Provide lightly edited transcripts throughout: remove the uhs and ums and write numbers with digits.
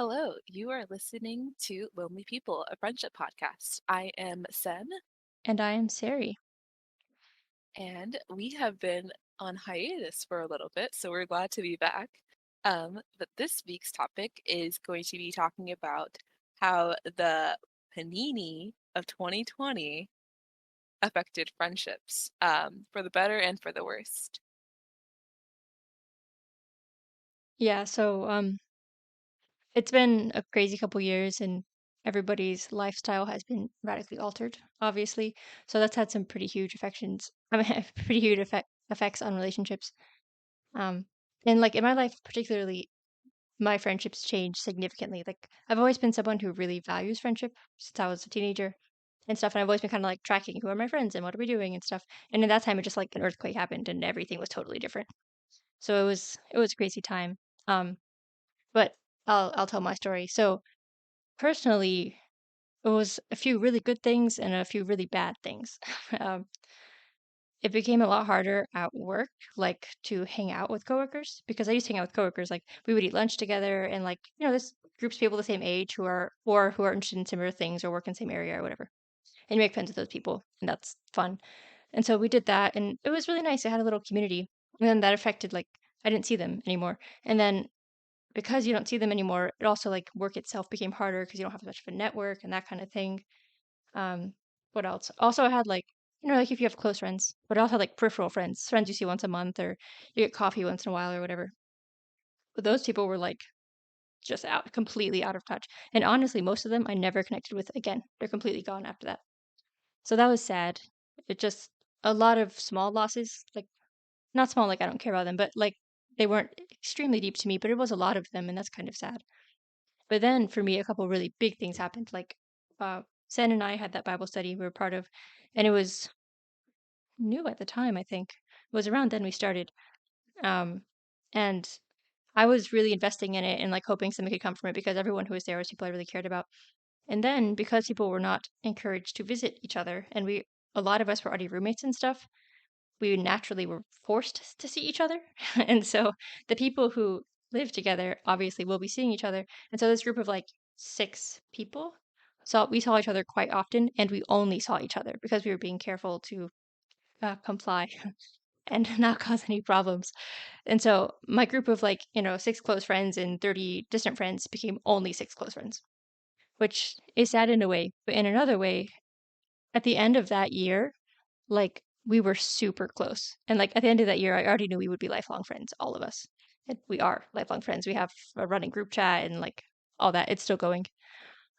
Hello, you are listening to Lonely People, a friendship podcast. I am Sen, And I am Sari. and we have been on hiatus for a little bit, so we're glad to be back. But this week's topic is going to be talking about how the Panini of 2020 affected friendships, for the better and for the worst. Yeah, it's been a crazy couple years and everybody's lifestyle has been radically altered, obviously. So that's had some pretty huge affections. I mean, pretty huge effects on relationships. Um, and like in my life, particularly, my friendships changed significantly. Like I've always been someone who really values friendship since I was a teenager and stuff. And I've always been kind of like tracking who are my friends and what are we doing and stuff. And in that time, it just like an earthquake happened and everything was totally different. So it was a crazy time. Um, But I'll tell my story. So, personally, it was a few really good things and a few really bad things. Um, it became a lot harder at work, like, to hang out with coworkers because I used to hang out with coworkers, like, we would eat lunch together and, like, there's groups of people the same age who are interested in similar things or work in the same area or whatever, and you make friends with those people, and that's fun. And so we did that, and it was really nice. It had a little community, and then that affected, like I didn't see them anymore, and then because you don't see them anymore, it also like work itself became harder because you don't have much of a network and that kind of thing. Um, what else? Also, I had like like if you have close friends, but I also had like peripheral friends, friends you see once a month or you get coffee once in a while or whatever. But those people were like just out, completely out of touch. And honestly, most of them I never connected with again. They're completely gone after that. So that was sad. It just a lot of small losses, like not small, like I don't care about them, but like they weren't extremely deep to me, but it was a lot of them, and that's kind of sad. But then for me, a couple really big things happened. Like, Sen and I had that Bible study we were part of, and it was new at the time, I think. It was around then we started. Um, and I was really investing in it and like hoping something could come from it because everyone who was there was people I really cared about. And then because people were not encouraged to visit each other, and a lot of us were already roommates and stuff, we naturally were forced to see each other. And so the people who live together obviously will be seeing each other. And so this group of like six people we saw each other quite often, and we only saw each other because we were being careful to comply and not cause any problems. And so my group of like, six close friends and 30 distant friends became only six close friends, which is sad in a way. But in another way, at the end of that year, like, we were super close, and, like, at the end of that year, I already knew we would be lifelong friends, all of us, and we are lifelong friends. We have a running group chat and, like, all that. It's still going.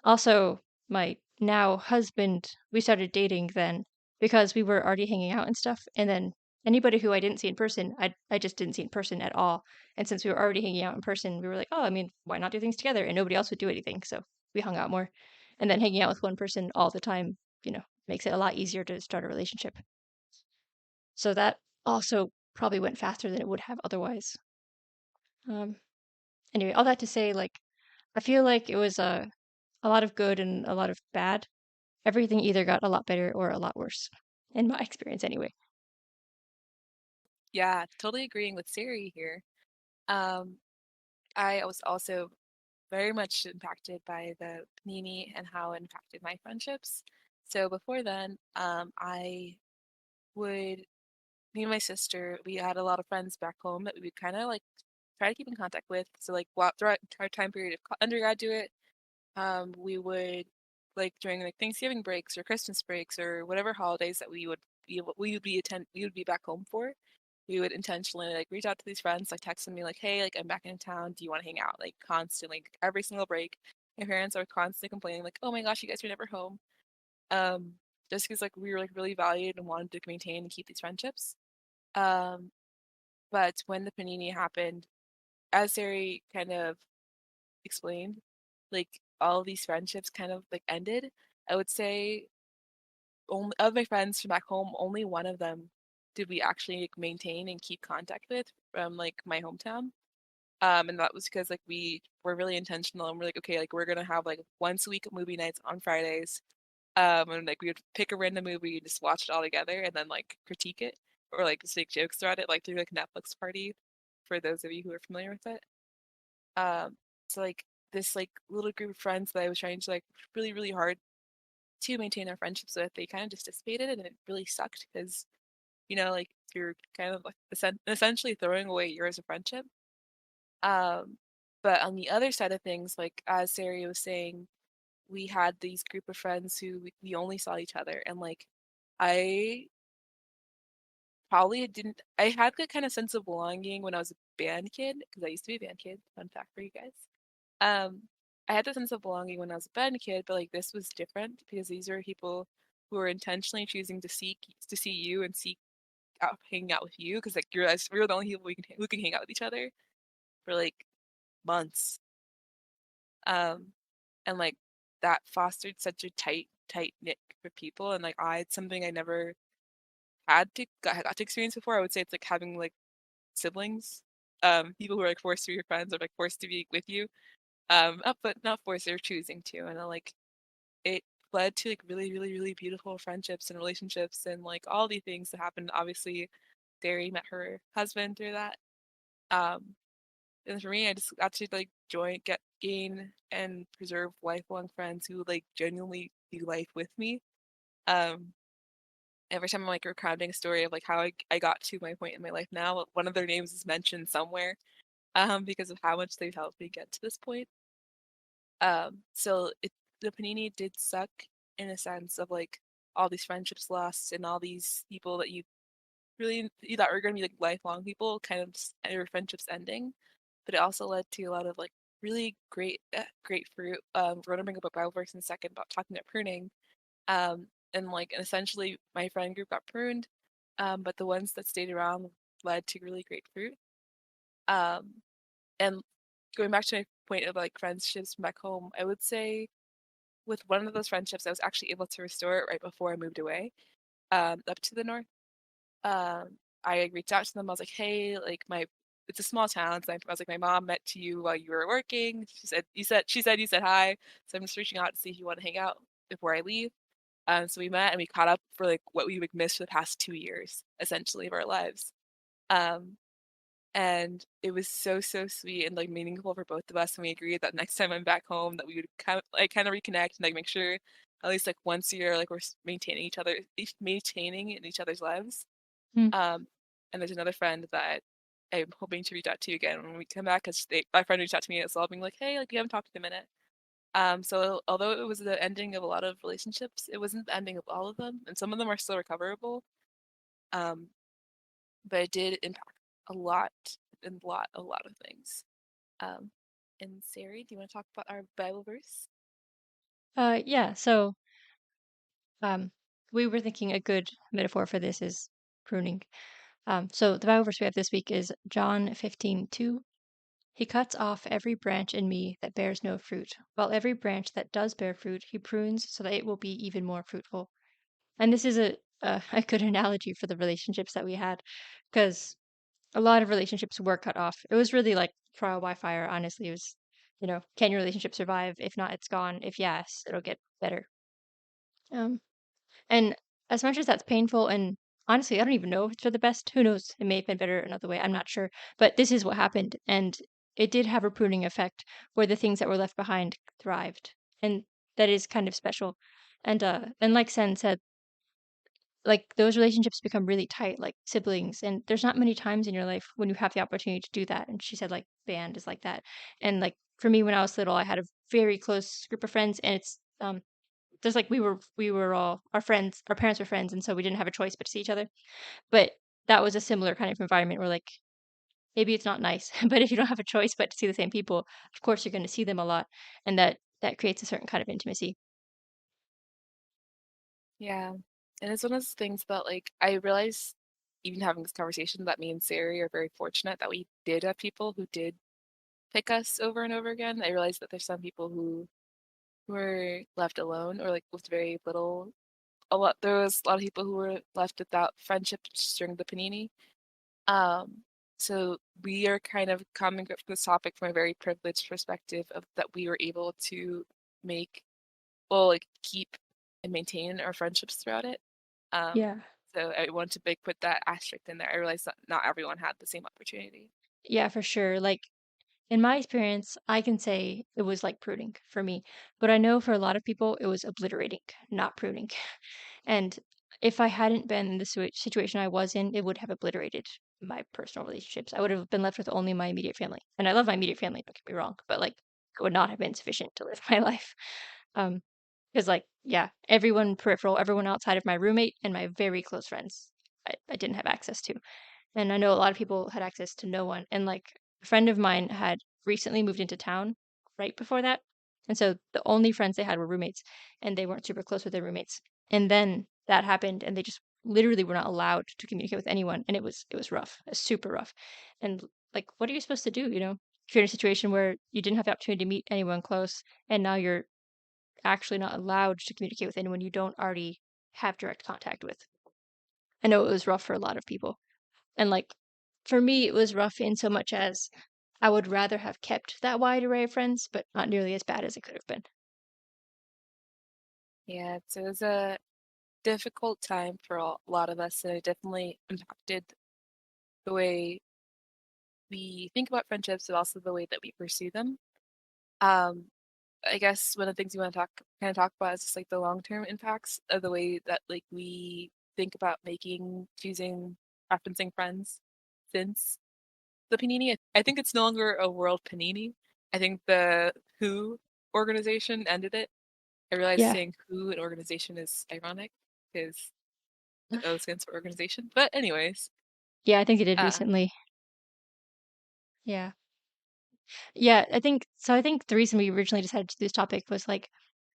Also, my now husband, we started dating then because we were already hanging out and stuff, and then anybody who I didn't see in person, I just didn't see in person at all, and since we were already hanging out in person, we were like, "Oh, I mean, why not do things together?" And nobody else would do anything, so we hung out more, and then hanging out with one person all the time, makes it a lot easier to start a relationship. So that also probably went faster than it would have otherwise. Um, anyway, all that to say, like, I feel like it was a lot of good and a lot of bad. Everything either got a lot better or a lot worse, in my experience anyway. Yeah, totally agreeing with Siri here. Um, I was also very much impacted by the panini and how it impacted my friendships. So before then, I would me and my sister, we had a lot of friends back home that we would kind of like try to keep in contact with. So like while throughout our time period of undergraduate, we would like during like Thanksgiving breaks or Christmas breaks or whatever holidays that we would be back home for. We would intentionally like reach out to these friends, like text them, be like, "Hey, like I'm back in town. Do you want to hang out?" Like constantly, like, every single break. My parents are constantly complaining, like, "Oh my gosh, you guys are never home." Um, just because like we were like really valued and wanted to maintain and keep these friendships. Um, but when the panini happened, as Sari kind of explained, like all of these friendships kind of like ended. I would say only of my friends from back home, only one of them did we actually like, maintain and keep contact with from like my hometown. And that was because like we were really intentional and we're like, okay, like we're gonna have like once a week movie nights on Fridays. And like we would pick a random movie and just watch it all together and then like critique it or like just make jokes about it, like through like Netflix party for those of you who are familiar with it. Um, so like this like little group of friends that I was trying to like really, really hard to maintain our friendships with, they kind of just dissipated and it really sucked because, like you're kind of like essentially throwing away years of friendship. Um, but on the other side of things, like as Sari was saying, we had these group of friends who we only saw each other and like I probably didn't I had that kind of sense of belonging when I was a band kid because I used to be a band kid. Fun fact for you guys. Um, I had that sense of belonging when I was a band kid, but like this was different because these are people who are intentionally choosing to see you and seek out hanging out with you because like we're the only people who can hang out with each other for like months. Um, and like that fostered such a tight knit group of people, and like it's something I never got to experience before. I would say it's like having like siblings, people who are like forced to be your friends or like forced to be with you, but not forced, they're choosing to, and like it led to like really, really, really beautiful friendships and relationships and like all the things that happened. Obviously, Derry met her husband through that. Um, and for me, I just got to like gain and preserve lifelong friends who like genuinely do life with me. Um, every time I'm like recounting a story of like how I got to my point in my life now, one of their names is mentioned somewhere, because of how much they've helped me get to this point. So the panini did suck in a sense of like all these friendships lost and all these people that you thought were going to be like lifelong people kind of just, your friendships ending. But it also led to a lot of like really great fruit. We're gonna bring up a Bible verse in a second about talking about pruning. And essentially my friend group got pruned, but the ones that stayed around led to really great fruit. Um, and going back to my point of like friendships from back home, I would say with one of those friendships, I was actually able to restore it right before I moved away, up to the north. I reached out to them. I was like, hey, like it's a small town. So I was like, my mom met you while you were working. She said you said hi. So I'm just reaching out to see if you want to hang out before I leave. So we met and we caught up for like what we would miss for the past 2 years, essentially, of our lives. Um, and it was so, so sweet and like meaningful for both of us. And we agreed that next time I'm back home that we would kind of reconnect and like make sure at least like once a year, like we're maintaining in each other's lives. Mm. Um, and there's another friend that I'm hoping to reach out to again when we come back because my friend reached out to me as well, being like, "Hey, like we haven't talked in a minute." So although it was the ending of a lot of relationships, it wasn't the ending of all of them, and some of them are still recoverable. Um, but it did impact a lot a lot of things. Um, and Sari, do you want to talk about our Bible verse? Yeah, so um, we were thinking a good metaphor for this is pruning. So the Bible verse we have this week is John 15:2. He cuts off every branch in me that bears no fruit, while every branch that does bear fruit, he prunes so that it will be even more fruitful. And this is a good analogy for the relationships that we had, because a lot of relationships were cut off. It was really like trial by fire, honestly. It was, can your relationship survive? If not, it's gone. If yes, it'll get better. Um, and as much as that's painful, and honestly, I don't even know if it's for the best. Who knows? It may have been better another way. I'm not sure. But this is what happened. And it did have a pruning effect where the things that were left behind thrived. And that is kind of special. And like Sen said, like those relationships become really tight, like siblings. And there's not many times in your life when you have the opportunity to do that. And she said like band is like that. And like for me when I was little, I had a very close group of friends, and it's just like we were all our friends, our parents were friends, and so we didn't have a choice but to see each other. But that was a similar kind of environment where like maybe it's not nice, but if you don't have a choice but to see the same people, of course you're going to see them a lot, and that creates a certain kind of intimacy. Yeah, and it's one of those things that like I realize even having this conversation that me and Sari are very fortunate that we did have people who did pick us over and over again. I realize that there's some people who were left alone or like with very little. There was a lot of people who were left without friendships during the panini. Um, so we are kind of coming up from this topic from a very privileged perspective of that we were able to make, well, like keep and maintain our friendships throughout it. Um, Yeah. so I want to big put that asterisk in there. I realize that not everyone had the same opportunity. Yeah, for sure. Like In my experience, I can say it was like pruning for me, but I know for a lot of people it was obliterating, not pruning. And if I hadn't been in the situation I was in, it would have obliterated my personal relationships. I would have been left with only my immediate family. And I love my immediate family, don't get me wrong, but like it would not have been sufficient to live my life. Um, because like, yeah, everyone peripheral, everyone outside of my roommate and my very close friends, I didn't have access to. And I know a lot of people had access to no one. And like a friend of mine had recently moved into town right before that. And so the only friends they had were roommates and they weren't super close with their roommates. And then that happened and they just literally were not allowed to communicate with anyone. And it was rough, super rough. And like, what are you supposed to do? If you're in a situation where you didn't have the opportunity to meet anyone close and now you're actually not allowed to communicate with anyone you don't already have direct contact with. I know it was rough for a lot of people. And like for me, it was rough in so much as I would rather have kept that wide array of friends, but not nearly as bad as it could have been. Yeah, so it was a difficult time for a lot of us, and it definitely impacted the way we think about friendships, but also the way that we pursue them. Um, I guess one of the things we want to talk about is just like the long-term impacts of the way that like we think about making, choosing, referencing friends since the Panini. I think it's no longer a world Panini. I think the WHO organization ended it. I realize Yeah. saying WHO an organization is ironic because the O stands for organization. But anyways, Yeah, I think it did uh, recently. Yeah. Yeah, I think the reason we originally decided to do this topic was like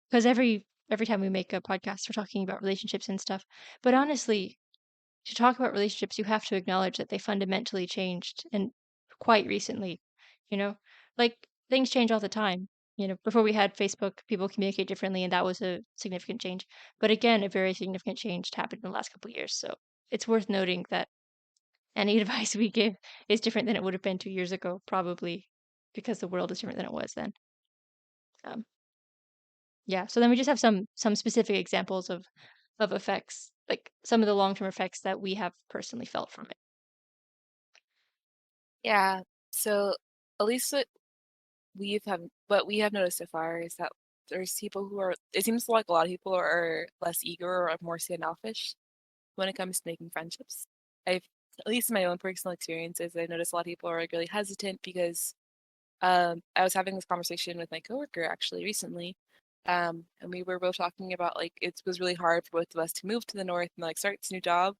because every time we make a podcast, we're talking about relationships and stuff. But honestly, to talk about relationships, you have to acknowledge that they fundamentally changed and quite recently, you know? Like things change all the time. Before we had Facebook, people communicate differently and that was a significant change. But again, a very significant change happened in the last couple of years. So it's worth noting that any advice we give is different than it would have been 2 years ago, probably because the world is different than it was then. Um, yeah. So then we just have some specific examples of effects, like some of the long-term effects that we have personally felt from it. yeah. So at least what we have noticed so far is that there's people who are. It seems like a lot of people are less eager or are more standoffish when it comes to making friendships. I've at least in my own personal experiences, I noticed a lot of people are like really hesitant because I was having this conversation with my coworker actually recently, and we were both talking about like it was really hard for both of us to move to the north and like start this new job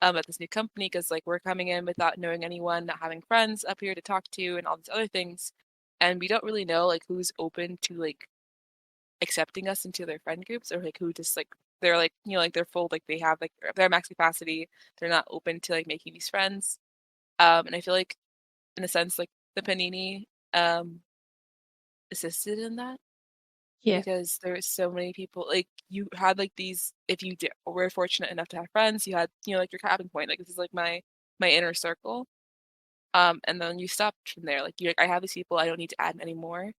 at this new company because like we're coming in without knowing anyone, not having friends up here to talk to, and all these other things, and we don't really know like who's open to like accepting us into their friend groups or like who just like they're like like they're full like they have like their max capacity, they're not open to like making these friends, and I feel like in a sense like the Panini um assisted in that Yeah. because there was so many people like you had like these if you were fortunate enough to have friends you had like your capping point like this is like my inner circle, and then you stopped from there like you like I have these people I don't need to add anymore.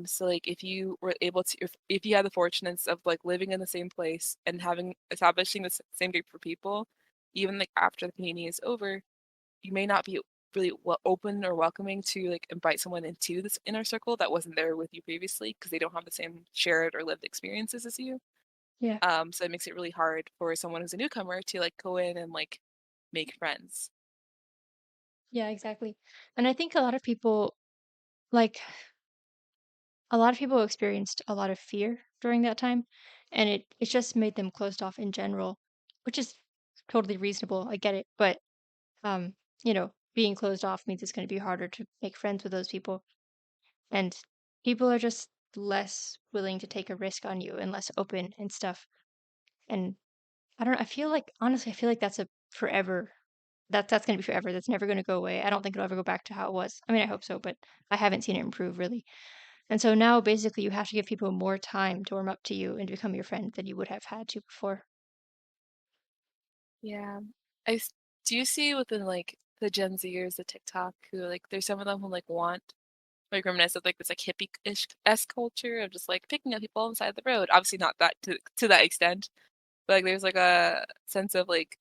So like if you were able to if you had the fortunates of like living in the same place and having establishing the same group for people, even like after the panini is over, you may not be really open or welcoming to like invite someone into this inner circle that wasn't there with you previously because they don't have the same shared or lived experiences as you. Yeah. So it makes it really hard for someone who's a newcomer to like go in and like make friends. Yeah, exactly. And I think like a lot of people experienced a lot of fear during that time, and it just made them closed off in general, which is totally reasonable. I get it, but um, being closed off means it's going to be harder to make friends with those people, and people are just less willing to take a risk on you and less open and stuff. And I don't know, I feel like honestly, I feel like that's a forever that's gonna be forever. That's never gonna go away. I don't think it'll ever go back to how it was. I mean, I hope so, but I haven't seen it improve really. And so now basically you have to give people more time to warm up to you and to become your friend than you would have had to before. Yeah. Do you see within like the Gen Zers, the TikTok, who like there's some of them who like want like reminisce of like this like hippie-ish culture of just like picking up people on the side of the road. Obviously not that to that extent, but like there's like a sense of like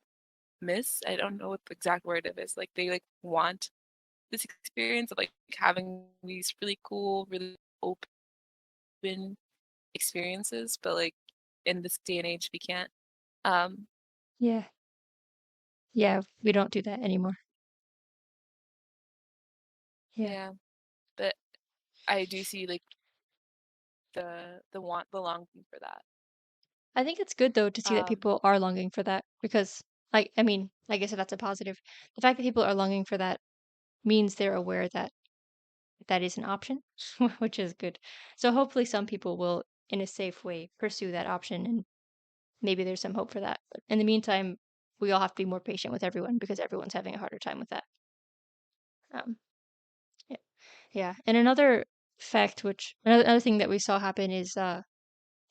miss. I don't know what the exact word it is. Like they like want. this experience of like having these really cool, really open experiences, but like in this day and age, we can't. Um, Yeah. Yeah, we don't do that anymore. Yeah. yeah, but I do see like the longing for that. I think it's good though to see that Um, people are longing for that because I mean, I guess that's a positive. The fact that people are longing for that means they're aware that that is an option, which is good. So hopefully some people will in a safe way pursue that option and maybe there's some hope for that. But in the meantime, we all have to be more patient with everyone because everyone's having a harder time with that. Um, yeah. Yeah. And another fact, which another thing that we saw happen is a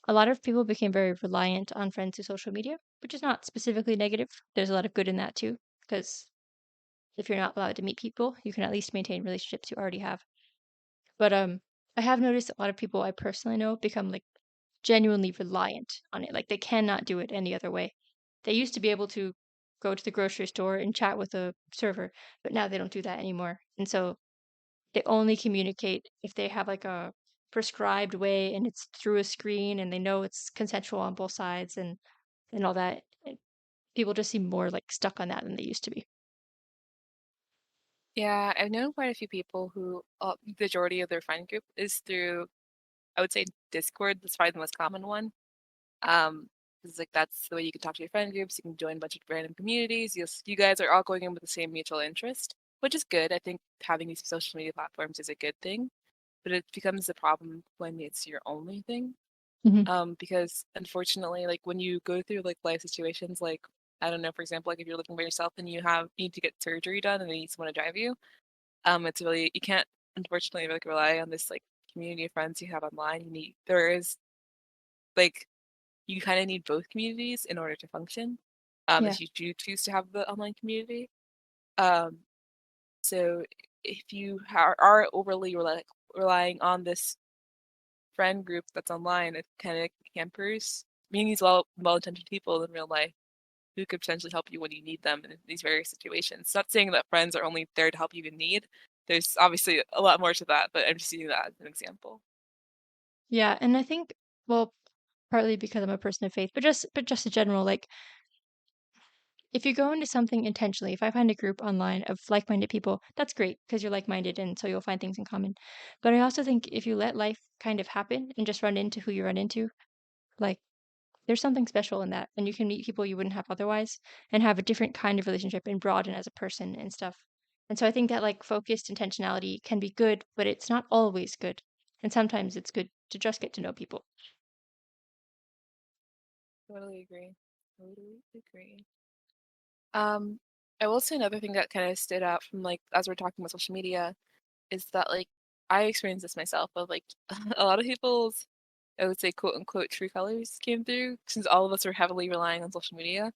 lot of people became very reliant on friends through social media, which is not specifically negative. There's a lot of good in that too, because if you're not allowed to meet people, you can at least maintain relationships you already have. But I have noticed a lot of people I personally know become like genuinely reliant on it. Like they cannot do it any other way. They used to be able to go to the grocery store and chat with a server, but now they don't do that anymore. And so they only communicate if they have like a prescribed way and it's through a screen and they know it's consensual on both sides and all that. People just seem more like stuck on that than they used to be. yeah, I've known quite a few people who majority of their friend group is through, I would say Discord. That's probably the most common one. Um, because like that's the way you can talk to your friend groups. You can join a bunch of random communities. You guys are all going in with the same mutual interest, which is good. I think having these social media platforms is a good thing, but it becomes a problem when it's your only thing. Hmm. Because unfortunately, like when you go through like life situations, like I don't know, for example, like if you're living by yourself and need to get surgery done and they need someone to drive you, it's really you can't unfortunately like rely on this like community of friends you have online. There is like you kind of need both communities in order to function. Yeah. If you do choose to have the online community. Um, so if you are overly relying on this friend group that's online, it kind of hampers meeting these well-intentioned people in real life who could potentially help you when you need them in these various situations. Not saying that friends are only there to help you in need. There's obviously a lot more to that, but I'm just using that as an example. Yeah. And I think, well, partly because I'm a person of faith, but just in general, like if you go into something intentionally, if I find a group online of like-minded people, that's great because you're like-minded and so you'll find things in common. But I also think if you let life kind of happen and just run into who you run into, like there's something special in that and you can meet people you wouldn't have otherwise and have a different kind of relationship and broaden as a person and stuff. And so I think that like focused intentionality can be good, but it's not always good. And sometimes it's good to just get to know people. Totally agree. Totally agree. Um, I will say another thing that kind of stood out from like as we're talking about social media is that like I experienced this myself of like a lot of people's I would say quote unquote true colors came through since all of us are heavily relying on social media.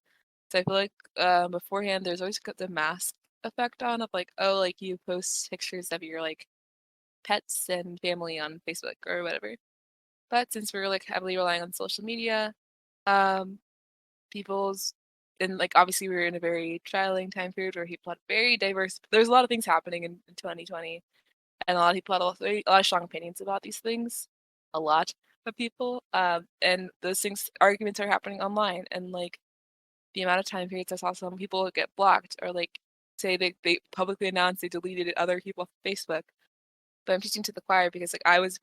So I feel like beforehand there's always got the mask effect on of like oh like you post pictures of your like pets and family on Facebook or whatever. But since we're like heavily relying on social media, um, people's and like obviously we were in a very trialing time period where people had very diverse. There's a lot of things happening in 2020, and a lot of people had a lot of strong opinions about these things. A lot of people, and those things arguments are happening online, and like the amount of time periods I saw some people get blocked or like say they publicly announced they deleted other people off Facebook. But I'm teaching to the choir because like I was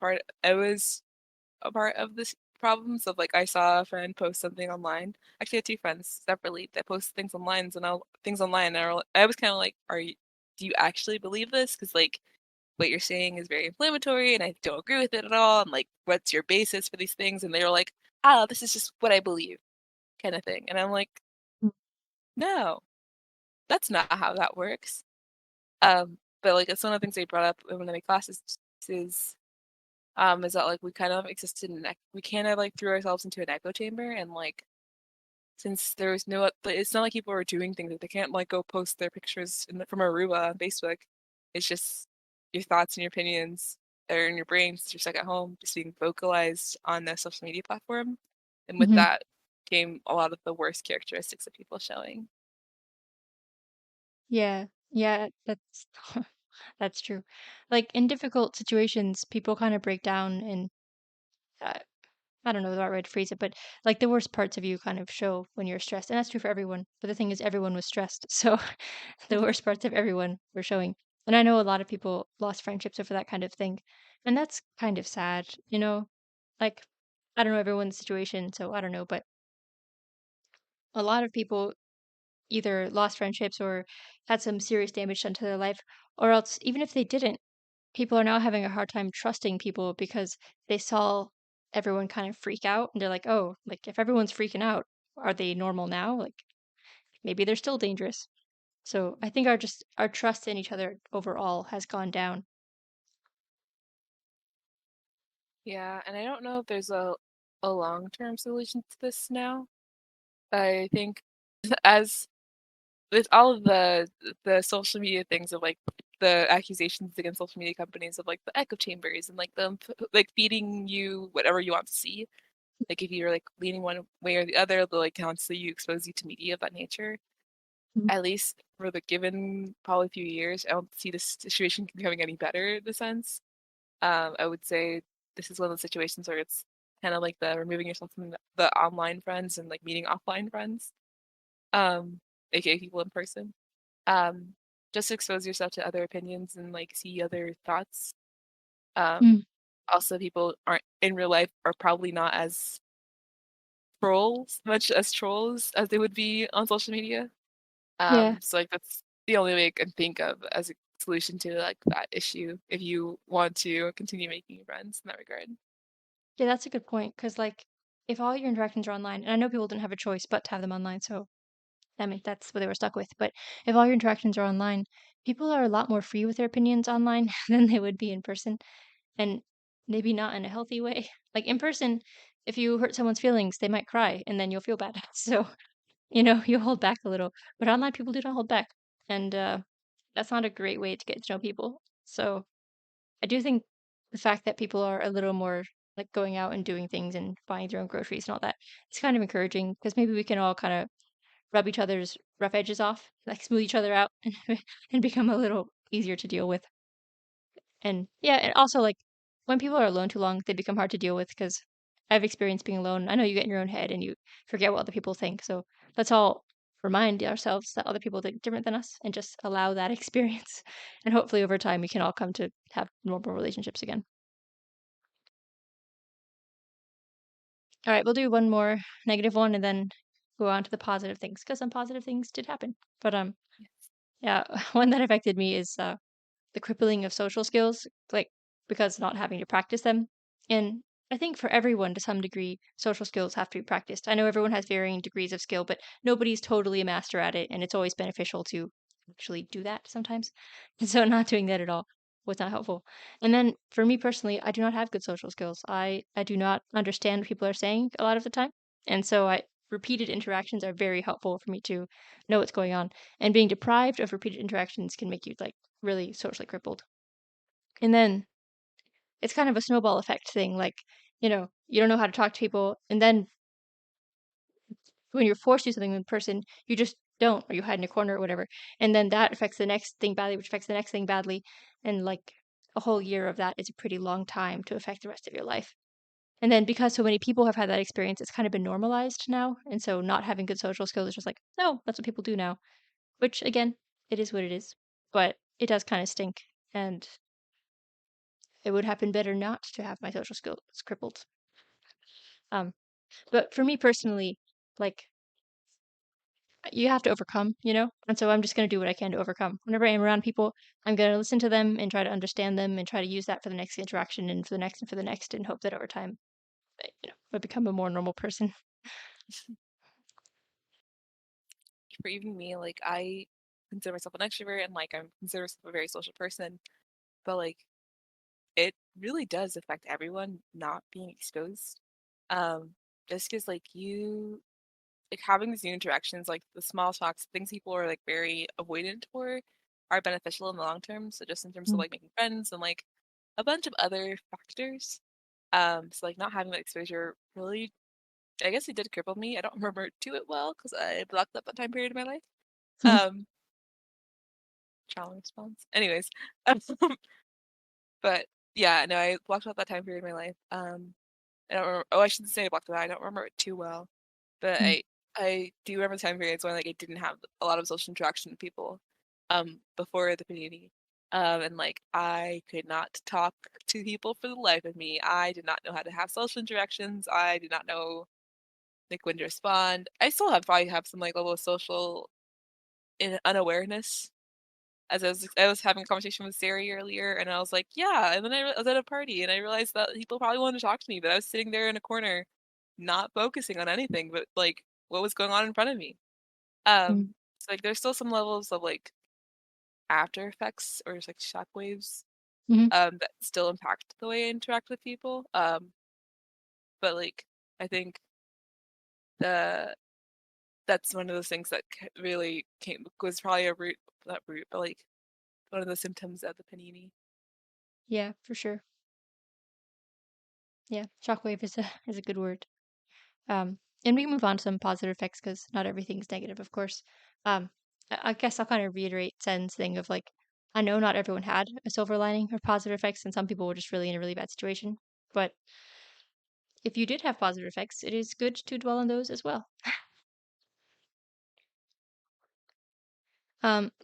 a part of this problems of like I saw a friend post something online. Actually, I had two friends separately that post things online, and I was kind of like, do you actually believe this? Because like what you're saying is very inflammatory, and I don't agree with it at all. And like, what's your basis for these things? And they were like, this is just what I believe, kind of thing. And I'm like, Mm. no, that's not how that works. But like it's one of the things they brought up in one of my classes is is that like we kind of exist in we kind of like threw ourselves into an echo chamber and like since there was no but it's not like people are doing things like they can't like go post their pictures from Aruba on Facebook. It's just your thoughts and your opinions that are in your brain since you're stuck at home just being vocalized on the social media platform. And with Hmm. that came a lot of the worst characteristics of people showing. Yeah. Yeah. That's That's true. Like in difficult situations, people kind of break down and uh, I don't know the right way to phrase it, but like the worst parts of you kind of show when you're stressed. And that's true for everyone. But the thing is, everyone was stressed. So the worst parts of everyone were showing. And I know a lot of people lost friendships over that kind of thing. And that's kind of sad, you know? Like, I don't know everyone's situation, so I don't know. But a lot of people either lost friendships or had some serious damage done to their life, or else, even if they didn't, people are now having a hard time trusting people because they saw everyone kind of freak out and they're like, "Oh, like if everyone's freaking out, are they normal now? Like maybe they're still dangerous." So, I think our trust in each other overall has gone down. Yeah, and I don't know if there's a long-term solution to this now. I think as with all of the social media things of like the accusations against social media companies of like the echo chambers and like them like feeding you whatever you want to see. Like if you're like leaning one way or the other, they'll like constantly expose you to media of that nature. Mhm. At least for the given probably few years, I don't see this situation becoming any better in the sense. I would say this is one of the situations where it's kind of like the removing yourself from the online friends and like meeting offline friends, um, aka people in person. Um, just to expose yourself to other opinions and like see other thoughts. Um, Mm, also, people aren't in real life are probably not as trolls much as trolls as they would be on social media. yeah. So like that's the only way I can think of as a solution to like that issue if you want to continue making friends in that regard. Yeah, that's a good point. Cause like, if all your interactions are online and I know people didn't have a choice but to have them online, so, I mean, that's what they were stuck with, but if all your interactions are online, people are a lot more free with their opinions online than they would be in person. And maybe not in a healthy way. Like in person, if you hurt someone's feelings, they might cry and then you'll feel bad. So, you hold back a little. But online people do not hold back. And that's not a great way to get to know people. So I do think the fact that people are a little more like going out and doing things and buying their own groceries and all that, it's kind of encouraging because maybe we can all kind of rub each other's rough edges off, like smooth each other out and become a little easier to deal with. And yeah, and also like when people are alone too long, they become hard to deal with because I've experienced being alone. I know you get in your own head and you forget what other people think. So let's all remind ourselves that other people think different than us and just allow that experience. And hopefully over time we can all come to have normal relationships again. All right, we'll do one more negative one and then go on to the positive things because some positive things did happen. But yeah, one that affected me is the crippling of social skills, like because not having to practice them. And I think for everyone to some degree, social skills have to be practiced. I know everyone has varying degrees of skill, but nobody's totally a master at it, and it's always beneficial to actually do that sometimes. And so not doing that at all was not helpful. And then for me personally, I do not have good social skills. I do not understand what people are saying a lot of the time. And so I repeated interactions are very helpful for me to know what's going on. And being deprived of repeated interactions can make you like really socially crippled. And then it's kind of a snowball effect thing. Like, you don't know how to talk to people. And then when you're forced to do something in person, you just don't, or you hide in a corner or whatever. And then that affects the next thing badly, which affects the next thing badly. And like a whole year of that is a pretty long time to affect the rest of your life. And then because so many people have had that experience, it's kind of been normalized now. And so not having good social skills is just like, no, that's what people do now. Which again, it is what it is. But it does kind of stink. And it would have been better not to have my social skills crippled. Um, but for me personally, like you have to overcome. And so I'm just gonna do what I can to overcome. Whenever I'm around people, I'm gonna listen to them and try to understand them and try to use that for the next interaction and for the next and for the next and hope that over time, I become a more normal person. For even me, like I consider myself an extrovert and like I'm consider myself a very social person, but like it really does affect everyone not being exposed. Um, just because like you like having these new interactions, like the small talks, things people are like very avoidant for, are beneficial in the long term. So just in terms of Mm. like making friends and like a bunch of other factors. So like not having that exposure really, I guess it did cripple me. I don't remember do it well because I blocked up that time period of my life. Um, trauma response. Anyways, but yeah, no, I blocked out that time period in my life. I don't remember. Oh, I shouldn't say I blocked it out. I don't remember it too well, but Mm, I do remember the time periods when like I didn't have a lot of social interaction with people, before the community, and like I could not talk to people for the life of me. I did not know how to have social interactions. I did not know like when to respond. I still have probably have some like level of social unawareness. As I was having a conversation with Sari earlier, and I was like, yeah. And then I was at a party, and I realized that people probably wanted to talk to me, but I was sitting there in a corner, not focusing on anything, but like what was going on in front of me. mm, So like there's still some levels of like after effects or just like shockwaves, mhm. that still impact the way I interact with people. But like I think the that's one of those things that really came was probably a root not root, but like one of the symptoms of the panini. Yeah, for sure. Yeah, shockwave is a is a good word. And we can move on to some positive effects because not everything's negative, of course. I guess I'll kind of reiterate Sen's thing of like, I know not everyone had a silver lining or positive effects, and some people were just really in a really bad situation. But if you did have positive effects, it is good to dwell on those as well.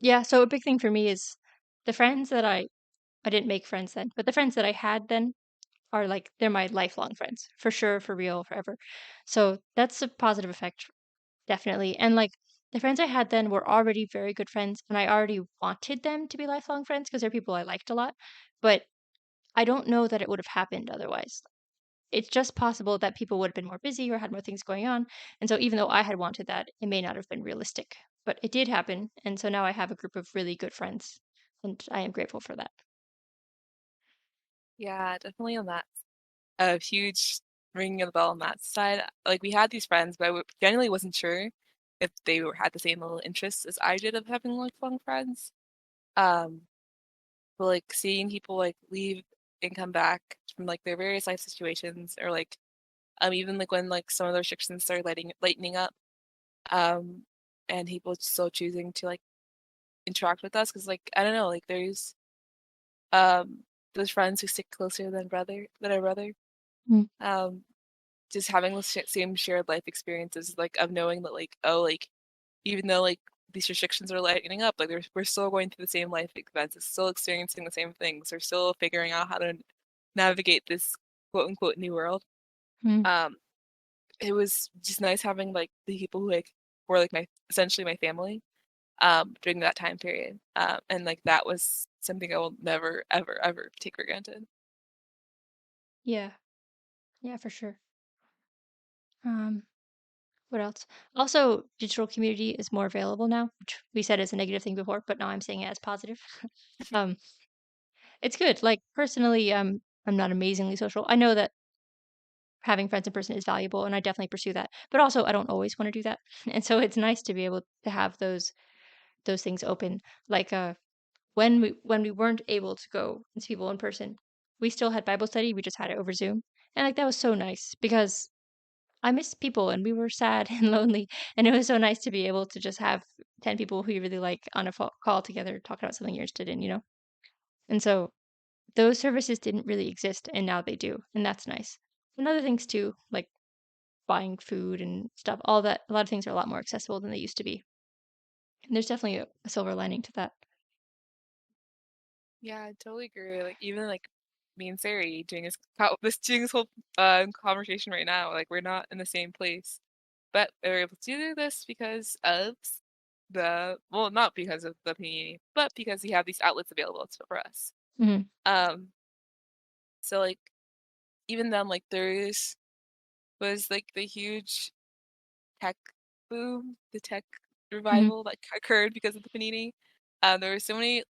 Yeah, so a big thing for me is the friends that I didn't make friends then, but the friends that I had then are like they're my lifelong friends for sure, for real, forever. So that's a positive effect. Definitely. And like the friends I had then were already very good friends, and I already wanted them to be lifelong friends because they're people I liked a lot. But I don't know that it would have happened otherwise. It's just possible that people would have been more busy or had more things going on. And so even though I had wanted that, it may not have been realistic. But it did happen. And so now I have a group of really good friends. And I am grateful for that. Yeah, definitely on that a huge ringing of the bell on that side. Like we had these friends, but I genuinely wasn't sure if they had the same little interests as I did of having lifelong friends. Um, but like seeing people like leave and come back from like their various life situations, or like even like when like some of the restrictions started lightening up, um, and people still choosing to like interact with us because like I don't know, like there's um those friends who stick closer than a brother. Mm, Um, just having the same shared life experiences, like of knowing that like oh like even though like these restrictions are lightening up, like we're still going through the same life events, it's still experiencing the same things, we're still figuring out how to navigate this quote unquote new world. mm. um it was just nice having like the people who like were like my essentially my family during that time period, and like that was something I will never ever ever take for granted. Yeah. Yeah, for sure. Um, what else? Also, digital community is more available now, which we said is a negative thing before, but now I'm saying it as positive. um, it's good. Like personally, I'm not amazingly social. I know that having friends in person is valuable, and I definitely pursue that. But also, I don't always want to do that, and so it's nice to be able to have those things open. Like when we weren't able to go and see people in person, we still had Bible study. We just had it over Zoom, and like that was so nice because I missed people and we were sad and lonely. And it was so nice to be able to just have 10 people who you really like on a call together talking about something you're interested in, you know? And so those services didn't really exist and now they do. And that's nice. And other things too, like buying food and stuff, all that, a lot of things are a lot more accessible than they used to be. And there's definitely a silver lining to that. Yeah, I totally agree. Like even like me and Sari doing this whole conversation right now, like we're not in the same place, but we're able to do this because of not because of the community, but because we have these outlets available for us. Hmm. Um, so like even then, like there's was like the huge tech boom, the tech Hmm. revival that occurred because of the panini. There were so many.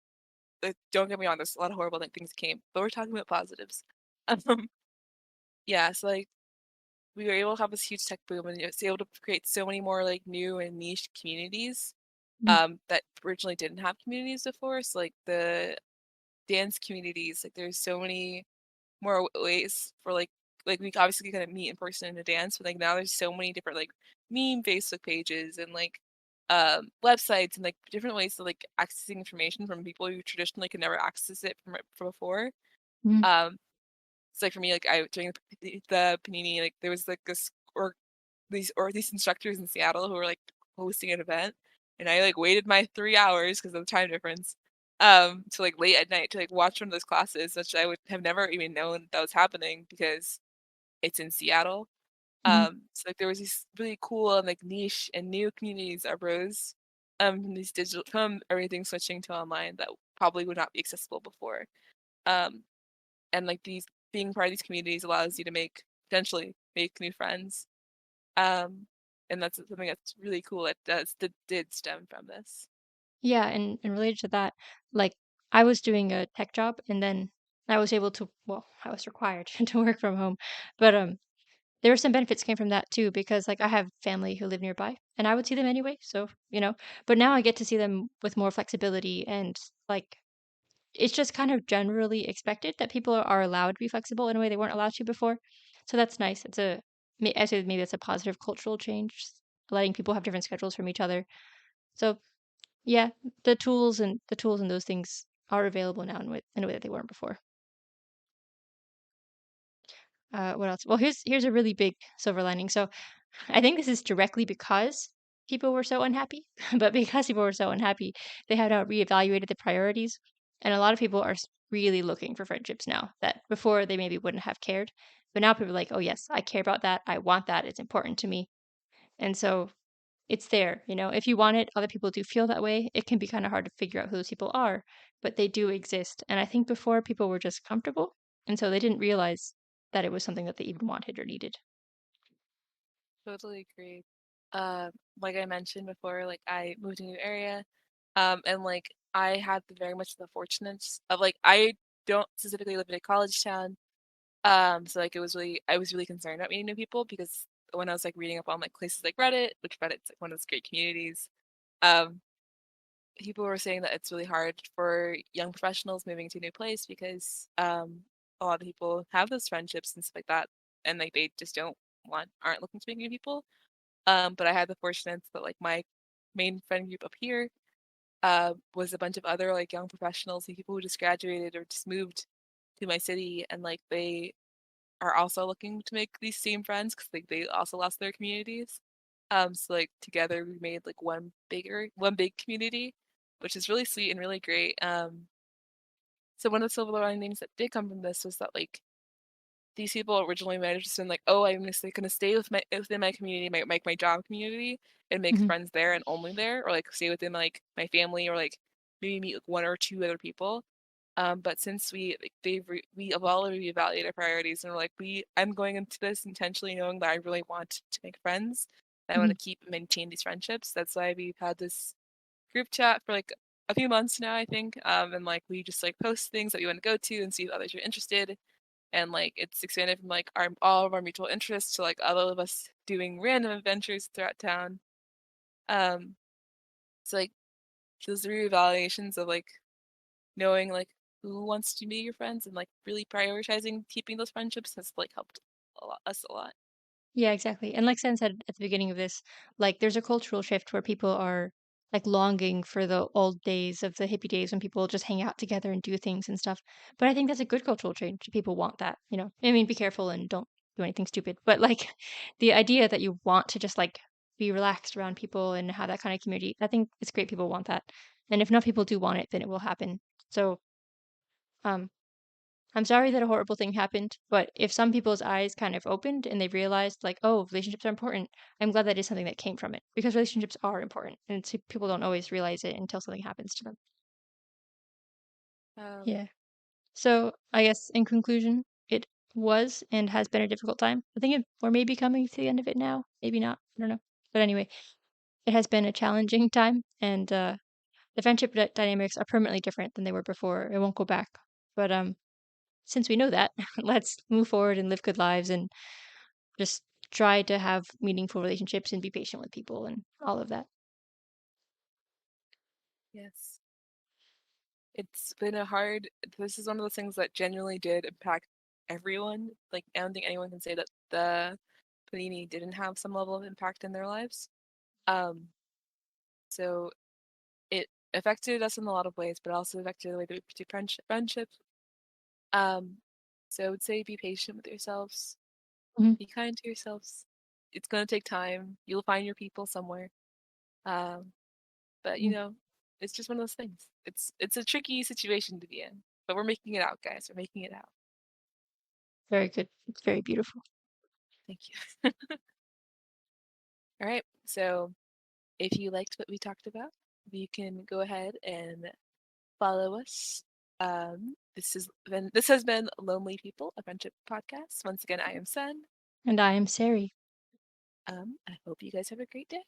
Don't get me wrong, there's a lot of horrible things that came, but we're talking about positives. Um, yeah, so like we were able to have this huge tech boom and it's able to create so many more like new and niche communities that originally didn't have communities before. So like the dance communities, like there's so many more ways for like we obviously kind of meet in person in a dance, but like now there's so many different like meme Facebook pages and like websites and like different ways of like accessing information from people who traditionally could never access it from before. Mhm. Um, it's like for me, like I during the Panini, like there was like this or these instructors in Seattle who were like hosting an event, and I like waited my 3 hours because of the time difference, to like late at night to like watch one of those classes, which I would have never even known that was happening because it's in Seattle. Mhm. So like there was these really cool and like niche and new communities that arose from these digital from everything switching to online that probably would not be accessible before. Um, and like these being part of these communities allows you to make potentially make new friends. Um, and that's something that's really cool that did stem from this. Yeah, and related to that, like I was doing a tech job and then I was able to, well, I was required to work from home. But there were some benefits came from that too because like I have family who live nearby and I would see them anyway, so, but now I get to see them with more flexibility and like it's just kind of generally expected that people are allowed to be flexible in a way they weren't allowed to before. So that's nice. I say maybe it's a positive cultural change, letting people have different schedules from each other. So yeah, the tools and those things are available now in a way that they weren't before. What else? Well, here's a really big silver lining. So I think this is directly because people were so unhappy, but because people were so unhappy, they had reevaluated the priorities, and a lot of people are really looking for friendships now that before they maybe wouldn't have cared, but now people are like, oh yes, I care about that, I want that, it's important to me, and so it's there. If you want it, other people do feel that way. It can be kind of hard to figure out who those people are, but they do exist. And I think before people were just comfortable, and so they didn't realize that it was something that they even wanted or needed. Totally agree. Like I mentioned before, like I moved to a new area, and like I had very much the fortunate of like I don't specifically live in a college town. So like I was really concerned about meeting new people because when I was like reading up on like places like Reddit, which Reddit's like one of those great communities, um, people were saying that it's really hard for young professionals moving to a new place because a lot of people have those friendships and stuff like that, and like they just aren't looking to meet new people. But I had the fortune that like my main friend group up here was a bunch of other like young professionals and people who just graduated or just moved to my city, and like they are also looking to make these same friends because like they also lost their communities. So like together we made like one big community, which is really sweet and really great. So one of the silver linings that did come from this was that like these people originally might have just been like, oh, I'm just like, gonna stay within my community, my job community, and make Hmm. friends there and only there, or like stay within like my family, or like maybe meet like one or two other people. But since we have all reevaluated our priorities, and we're like, I'm going into this intentionally knowing that I really want to make friends. I want Hmm. to keep and maintain these friendships. That's why we've had this group chat for like a few months now, I think. And like we just like post things that we want to go to and see if others are interested, and like it's expanded from like our all of our mutual interests to like all of us doing random adventures throughout town. Um, so like those reevaluations of like knowing like who wants to be your friends and like really prioritizing keeping those friendships has like helped us a lot. Yeah, exactly. And like Sen said at the beginning of this, like there's a cultural shift where people are like longing for the old days of the hippie days when people just hang out together and do things and stuff. But I think that's a good cultural change. People want that. I mean, be careful and don't do anything stupid. But like the idea that you want to just like be relaxed around people and have that kind of community, I think it's great people want that. And if enough people do want it, then it will happen. So, um, I'm sorry that a horrible thing happened, but if some people's eyes kind of opened and they realized, like, oh, relationships are important, I'm glad that is something that came from it because relationships are important and people don't always realize it until something happens to them. Um, Yeah. So I guess in conclusion, it was and has been a difficult time. I think we're maybe coming to the end of it now. Maybe not. I don't know. But anyway, it has been a challenging time and the friendship dynamics are permanently different than they were before. It won't go back. But since we know that, let's move forward and live good lives and just try to have meaningful relationships and be patient with people and all of that. yes, it's been a hard. This is one of those things that genuinely did impact everyone. Like I don't think anyone can say that the Panini didn't have some level of impact in their lives. Um, So it affected us in a lot of ways, but also affected the way that we pursue friendship. Um, so I would say be patient with yourselves, Mhm. be kind to yourselves. It's gonna take time. You'll find your people somewhere. Um, but Mhm. it's just one of those things. It's a tricky situation to be in, but we're making it out, guys. We're making it out. Very good. It's very beautiful. Thank you. All right. So if you liked what we talked about, you can go ahead and follow us. This has been Lonely People, a friendship podcast. Once again, I am Sen. And I am Sari. I hope you guys have a great day.